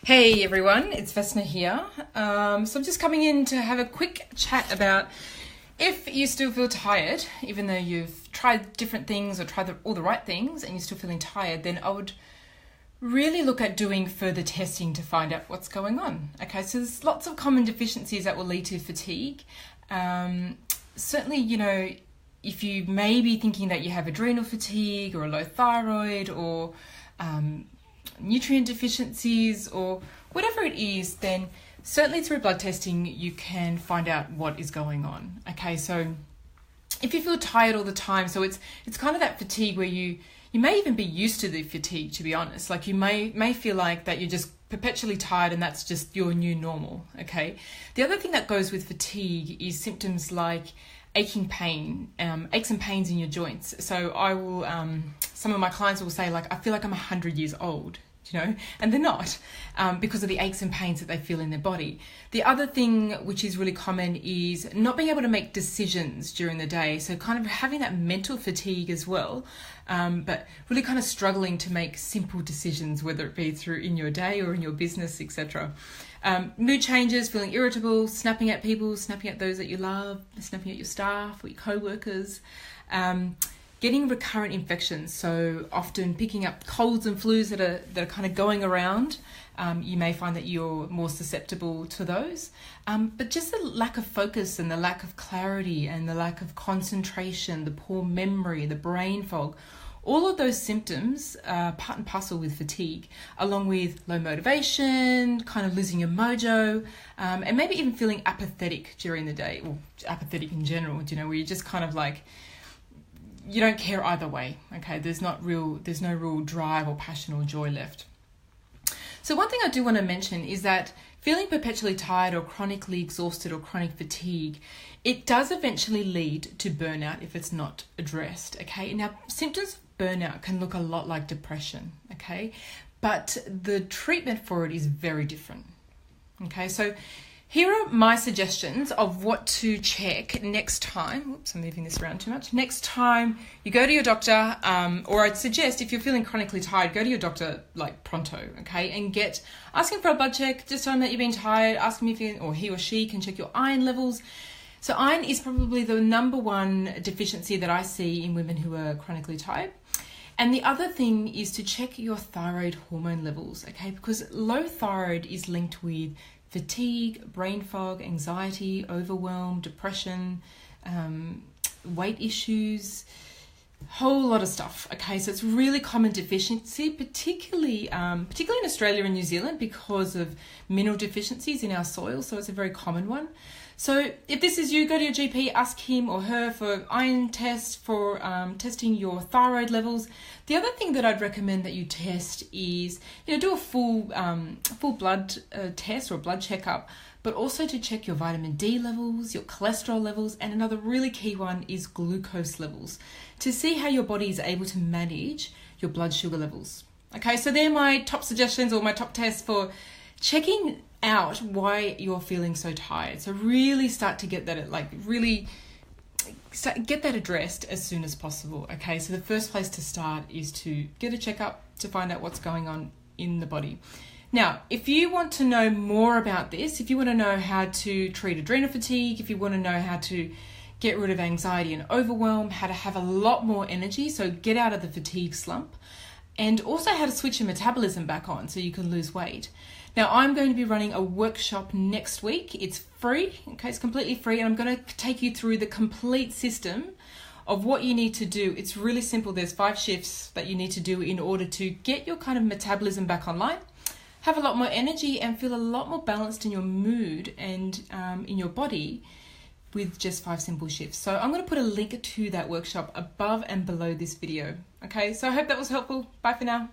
Hey everyone, it's Vesna here. So I'm just coming in to have a quick chat about if you still feel tired, even though you've tried different things or tried all the right things and you're still feeling tired, then I would really look at doing further testing to find out what's going on. Okay, so there's lots of common deficiencies that will lead to fatigue. Certainly, if you may be thinking that you have adrenal fatigue or a low thyroid or nutrient deficiencies or whatever it is, then certainly through blood testing you can find out what is going on. Okay, so if you feel tired all the time, so it's kind of that fatigue where you may even be used to the fatigue, to be honest. Like you may feel like that you're just perpetually tired and that's just your new normal. Okay, the other thing that goes with fatigue is symptoms like aches and pains in your joints. So I will, some of my clients will say, like, I feel like I'm 100 years old, and they're not, because of the aches and pains that they feel in their body. The other thing which is really common is not being able to make decisions during the day. So kind of having that mental fatigue as well, but really kind of struggling to make simple decisions, whether it be through in your day or in your business, etc. Mood changes, feeling irritable, snapping at people, snapping at those that you love, snapping at your staff or your co-workers, getting recurrent infections, so often picking up colds and flus that are kind of going around. You may find that you're more susceptible to those, but just the lack of focus and the lack of clarity and the lack of concentration, the poor memory, the brain fog, all of those symptoms are part and parcel with fatigue, along with low motivation, kind of losing your mojo, and maybe even feeling apathetic during the day, or apathetic in general, where you're just kind of like, you don't care either way. Okay, there's no real drive or passion or joy left. So one thing I do want to mention is that feeling perpetually tired or chronically exhausted or chronic fatigue, it does eventually lead to burnout if it's not addressed. Okay, now symptoms of burnout can look a lot like depression. Okay, but the treatment for it is very different. Okay, so here are my suggestions of what to check next time. Oops, I'm moving this around too much. Next time you go to your doctor, or I'd suggest if you're feeling chronically tired, go to your doctor like pronto, okay? And ask him for a blood check. Just tell him that you've been tired. Ask him if he or she can check your iron levels. So iron is probably the number one deficiency that I see in women who are chronically tired. And the other thing is to check your thyroid hormone levels, okay? Because low thyroid is linked with fatigue, brain fog, anxiety, overwhelm, depression, weight issues, whole lot of stuff. Okay, so it's really common deficiency, particularly in Australia and New Zealand because of mineral deficiencies in our soil. So it's a very common one. So if this is you, go to your GP, ask him or her for iron tests, for testing your thyroid levels. The other thing that I'd recommend that you test is, do a full blood test or blood checkup, but also to check your vitamin D levels, your cholesterol levels, and another really key one is glucose levels, to see how your body is able to manage your blood sugar levels. Okay, so they're my top suggestions or my top tests for checking out why you're feeling so tired. So really start to get that, get that addressed as soon as possible. Okay, so the first place to start is to get a checkup to find out what's going on in the body. Now, if you want to know more about this, if you want to know how to treat adrenal fatigue, if you want to know how to get rid of anxiety and overwhelm, how to have a lot more energy, so get out of the fatigue slump, and also how to switch your metabolism back on so you can lose weight. Now, I'm going to be running a workshop next week. It's free, okay? It's completely free, and I'm going to take you through the complete system of what you need to do. It's really simple. There's 5 shifts that you need to do in order to get your kind of metabolism back online, have a lot more energy, and feel a lot more balanced in your mood and in your body with just 5 simple shifts. So I'm going to put a link to that workshop above and below this video. Okay, so I hope that was helpful. Bye for now.